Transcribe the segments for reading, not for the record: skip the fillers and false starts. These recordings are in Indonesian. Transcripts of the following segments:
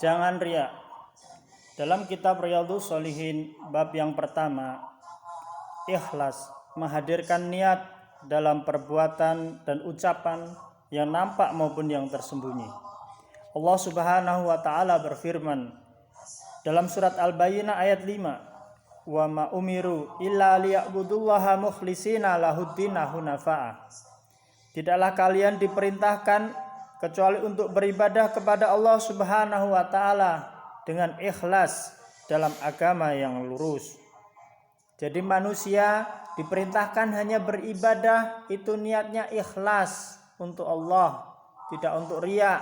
Jangan riya. Dalam kitab Riyadhus Shalihin bab yang pertama, ikhlas menghadirkan niat dalam perbuatan dan ucapan yang nampak maupun yang tersembunyi. Allah Subhanahu wa taala berfirman dalam surat Al-Bayyinah ayat 5, "Wa ma umiru illa liya'budullaha mukhlishina lahuddina hunafa'a." Tidaklah kalian diperintahkan kecuali untuk beribadah kepada Allah Subhanahu wa taala dengan ikhlas dalam agama yang lurus. Jadi manusia diperintahkan hanya beribadah itu niatnya ikhlas untuk Allah, tidak untuk riya,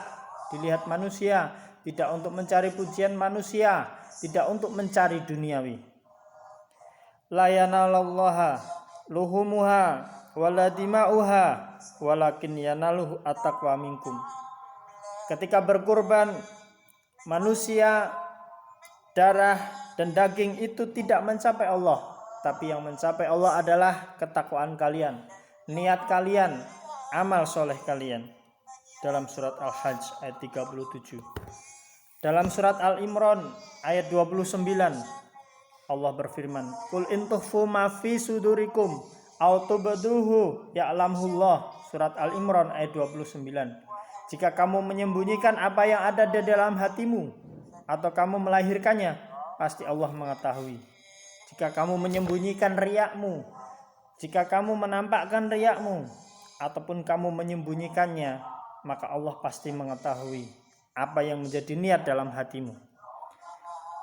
dilihat manusia, tidak untuk mencari pujian manusia, tidak untuk mencari duniawi. La yanalallaha luhumuha wala dima'uha walakin yanaluhu at-taqwa minkum. Ketika berkurban manusia, darah dan daging itu tidak mencapai Allah, tapi yang mencapai Allah adalah ketakwaan kalian, niat kalian, amal soleh kalian. Dalam surat Al-Hajj ayat 37. Dalam surat Al-Imran ayat 29 Allah berfirman, "Qul in tukhfu ma fi sudurikum aw tubduhu ya'lamullah." Surat Al-Imran ayat 29. Jika kamu menyembunyikan apa yang ada di dalam hatimu atau kamu melahirkannya, pasti Allah mengetahui. Jika kamu menyembunyikan riyakmu, jika kamu menampakkan riyakmu ataupun kamu menyembunyikannya, maka Allah pasti mengetahui apa yang menjadi niat dalam hatimu.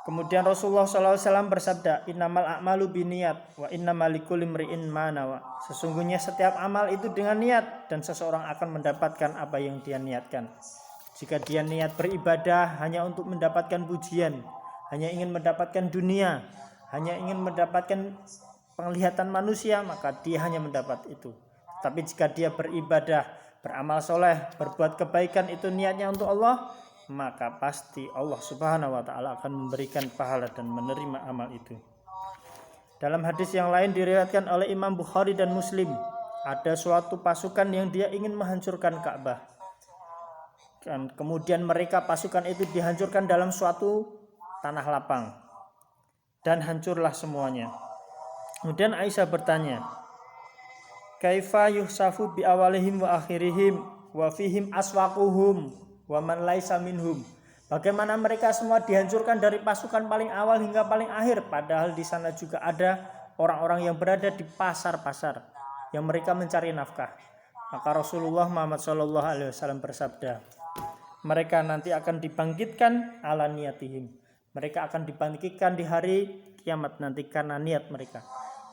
Kemudian Rasulullah SAW bersabda, "Innamal a'malu binniyat wa innamal likulli imri'in ma nawa." Sesungguhnya setiap amal itu dengan niat dan seseorang akan mendapatkan apa yang dia niatkan. Jika dia niat beribadah hanya untuk mendapatkan pujian, hanya ingin mendapatkan dunia, hanya ingin mendapatkan penglihatan manusia, maka dia hanya mendapat itu. Tapi jika dia beribadah, beramal soleh, berbuat kebaikan itu niatnya untuk Allah, maka pasti Allah Subhanahu wa taala akan memberikan pahala dan menerima amal itu. Dalam hadis yang lain diriwayatkan oleh Imam Bukhari dan Muslim, ada suatu pasukan yang dia ingin menghancurkan Ka'bah. Dan kemudian pasukan itu dihancurkan dalam suatu tanah lapang dan hancurlah semuanya. Kemudian Aisyah bertanya, "Kaifa yuhsafu bi awalihim wa akhirihim wa fihim aswaquhum wa man laisa minhum?" Bagaimana mereka semua dihancurkan dari pasukan paling awal hingga paling akhir, padahal di sana juga ada orang-orang yang berada di pasar-pasar yang mereka mencari nafkah. Maka Rasulullah Muhammad SAW bersabda, mereka nanti akan dibangkitkan ala niyatihim. Mereka akan dibangkitkan di hari kiamat nanti karena niat mereka.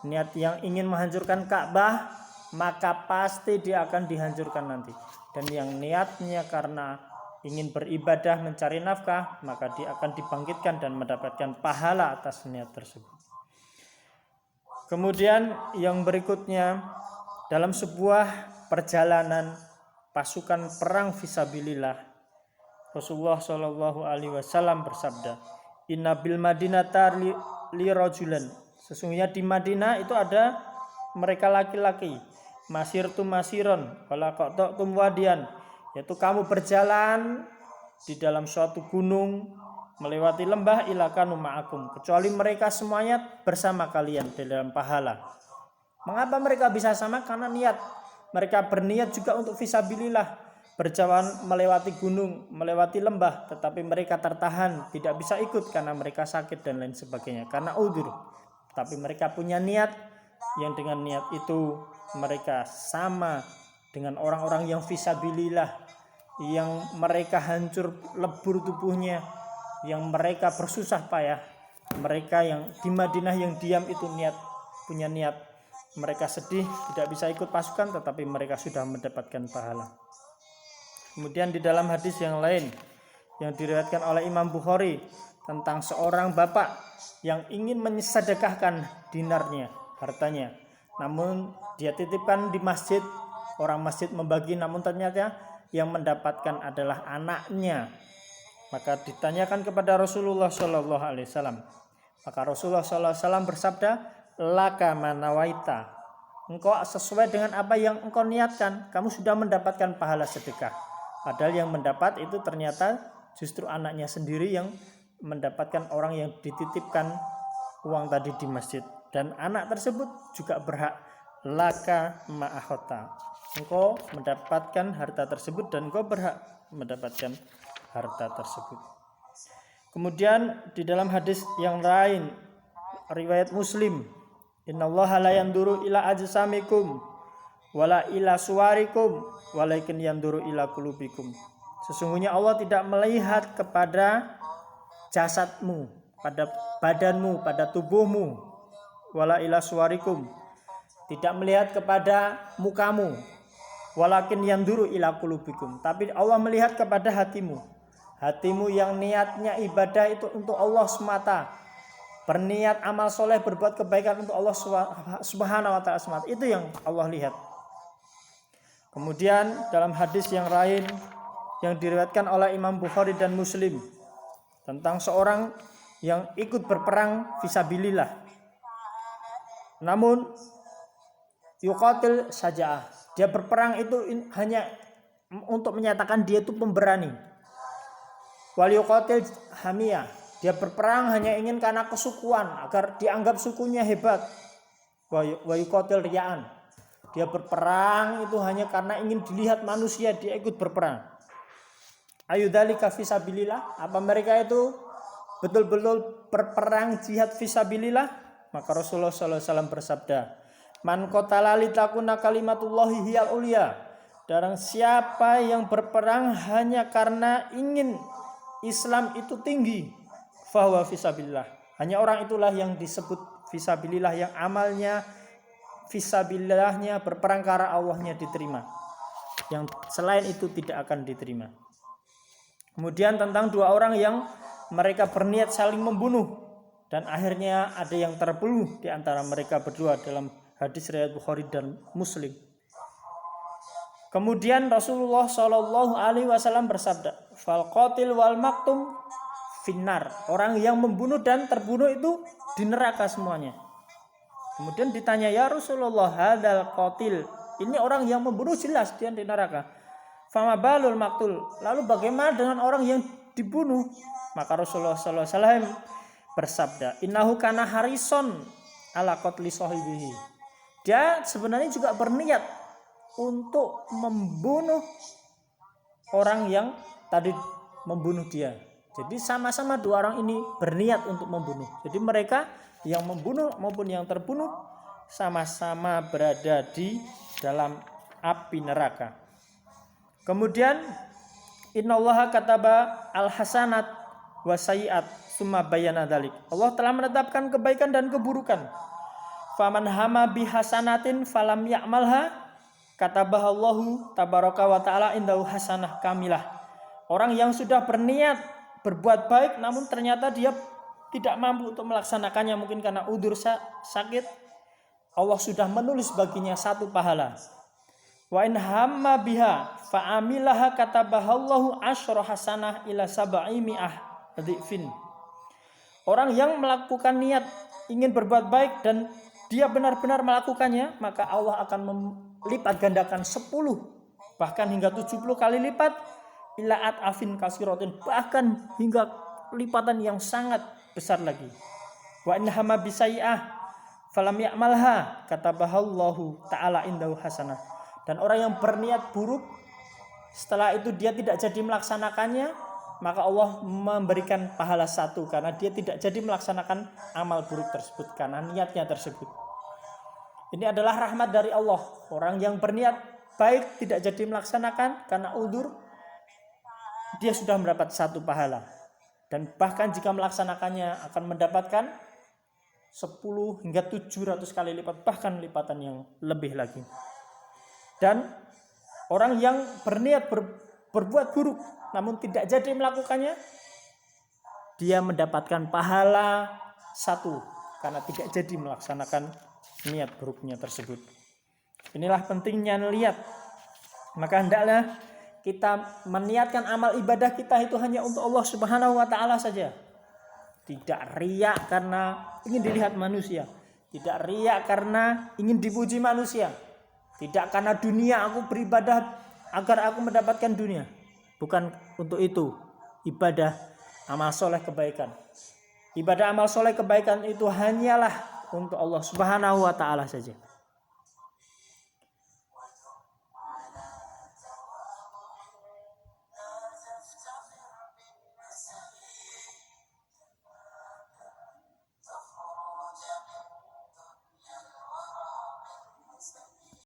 Niat yang ingin menghancurkan Ka'bah, maka pasti dia akan dihancurkan nanti. Dan yang niatnya karena ingin beribadah mencari nafkah, maka dia akan dibangkitkan dan mendapatkan pahala atas niat tersebut. Kemudian yang berikutnya, dalam sebuah perjalanan pasukan perang fisabilillah, Rasulullah SAW bersabda, "Inna bil madinata li rajulan." Sesungguhnya di Madinah itu ada mereka laki-laki, masirtum masiron wala qata'tum wadian, yaitu kamu berjalan di dalam suatu gunung melewati lembah ilakanu ma'akum, kecuali mereka semuanya bersama kalian di dalam pahala. Mengapa mereka bisa sama? Karena niat. Mereka berniat juga untuk fisabilillah, berjalan melewati gunung, melewati lembah, tetapi mereka tertahan, tidak bisa ikut karena mereka sakit dan lain sebagainya, karena udzur. Tapi mereka punya niat yang dengan niat itu mereka sama dengan orang-orang yang fisabilillah, yang mereka hancur lebur tubuhnya, yang mereka bersusah payah, mereka yang di Madinah yang diam itu punya niat, mereka sedih tidak bisa ikut pasukan tetapi mereka sudah mendapatkan pahala. Kemudian di dalam hadis yang lain yang diriwayatkan oleh Imam Bukhari tentang seorang bapak yang ingin mensedekahkan dinarnya, hartanya, namun dia titipkan di masjid, orang masjid membagi, namun ternyata yang mendapatkan adalah anaknya. Maka ditanyakan kepada Rasulullah SAW. Maka Rasulullah SAW bersabda, "Laka manawaita." Engkau sesuai dengan apa yang engkau niatkan, kamu sudah mendapatkan pahala sedekah. Padahal yang mendapat itu ternyata justru anaknya sendiri yang mendapatkan orang yang dititipkan uang tadi di masjid. Dan anak tersebut juga berhak laka ma'ahota. Engkau mendapatkan harta tersebut dan engkau berhak mendapatkan harta tersebut. Kemudian di dalam hadis yang lain riwayat Muslim, innallaha la yanduru ila ajsamikum wala ila suwarikum walakin yanduru ila qulubikum. Sesungguhnya Allah tidak melihat kepada jasadmu, pada badanmu, pada tubuhmu, wala ila suwarikum, tidak melihat kepada mukamu, walakin yanduru ila qulubikum, tapi Allah melihat kepada hatimu. Hatimu yang niatnya ibadah itu untuk Allah semata, berniat amal soleh, berbuat kebaikan untuk Allah subhanahu wa ta'ala semata, itu yang Allah lihat. Kemudian dalam hadis yang lain yang diriwayatkan oleh Imam Bukhari dan Muslim tentang seorang yang ikut berperang fisabilillah, namun yuqatil saja'ah, dia berperang itu hanya untuk menyatakan dia itu pemberani. Wal yuqatil hamiyah, dia berperang hanya ingin karena kesukuan, agar dianggap sukunya hebat. Wa yuqatil riya'an, dia berperang itu hanya karena ingin dilihat manusia dia ikut berperang. Ayudzalika fisabilillah, apa mereka itu betul-betul berperang jihad fisabilillah? Maka Rasulullah SAW bersabda, man qatala litakuna kalimatullahi hiyal ulia, barang siapa yang berperang hanya karena ingin Islam itu tinggi, fahuwa fisabilillah, hanya orang itulah yang disebut fisabilillah, yang amalnya fisabilillahnya berperang karena Allahnya diterima, yang selain itu tidak akan diterima. Kemudian tentang dua orang yang mereka berniat saling membunuh dan akhirnya ada yang terbunuh di antara mereka berdua dalam hadis riwayat Bukhari dan Muslim. Kemudian Rasulullah SAW bersabda, fal qatil wal maktum finnar, orang yang membunuh dan terbunuh itu di neraka semuanya. Kemudian ditanya, ya Rasulullah, hadzal qatil, ini orang yang membunuh jelas dia di neraka. Fama balul maktul, lalu bagaimana dengan orang yang dibunuh? Maka Rasulullah SAW bersabda, innahu kana harison ala qatli sahibihi, dia sebenarnya juga berniat untuk membunuh orang yang tadi membunuh dia. Jadi sama-sama dua orang ini berniat untuk membunuh. Jadi mereka yang membunuh maupun yang terbunuh sama-sama berada di dalam api neraka. Kemudian innallaha kataba al-hasanat wa sayyi'at summa bayyana dzalik. Allah telah menetapkan kebaikan dan keburukan. Faman hama bihasanatin falam ya'malha katabahallahu tabaraka wa ta'ala indahu hasanah kamilah. Orang yang sudah berniat berbuat baik namun ternyata dia tidak mampu untuk melaksanakannya, mungkin karena udzur sakit, Allah sudah menulis baginya satu pahala. Wa in hamma biha fa amilaha katabahallahu asyra hasanah ila sab'i mi'ah dhifin. Orang yang melakukan niat ingin berbuat baik dan dia benar-benar melakukannya, maka Allah akan melipat gandakan 10 bahkan hingga 70 kali lipat, ila at'afin kasiratin, bahkan hingga lipatan yang sangat besar lagi. Wa in hamma bisai'ah falam ya'malha katabahallahu ta'ala indahu hasanah. Dan orang yang berniat buruk setelah itu dia tidak jadi melaksanakannya, maka Allah memberikan pahala 1 karena dia tidak jadi melaksanakan amal buruk tersebut karena niatnya tersebut. Ini adalah rahmat dari Allah. Orang yang berniat baik tidak jadi melaksanakan karena udzur, dia sudah mendapat 1 pahala. Dan bahkan jika melaksanakannya akan mendapatkan 10 hingga 700 kali lipat, bahkan lipatan yang lebih lagi. Dan orang yang berniat berbuat buruk namun tidak jadi melakukannya, dia mendapatkan pahala 1 karena tidak jadi melaksanakan niat buruknya tersebut. Inilah pentingnya niat. Maka hendaklah kita meniatkan amal ibadah kita itu hanya untuk Allah Subhanahu wa ta'ala saja. Tidak riya karena ingin dilihat manusia, tidak riya karena ingin dipuji manusia, tidak karena dunia aku beribadah agar aku mendapatkan dunia. Bukan untuk itu. ibadah amal soleh kebaikan. Ibadah amal soleh kebaikan itu hanyalah untuk Allah Subhanahu wa ta'ala saja.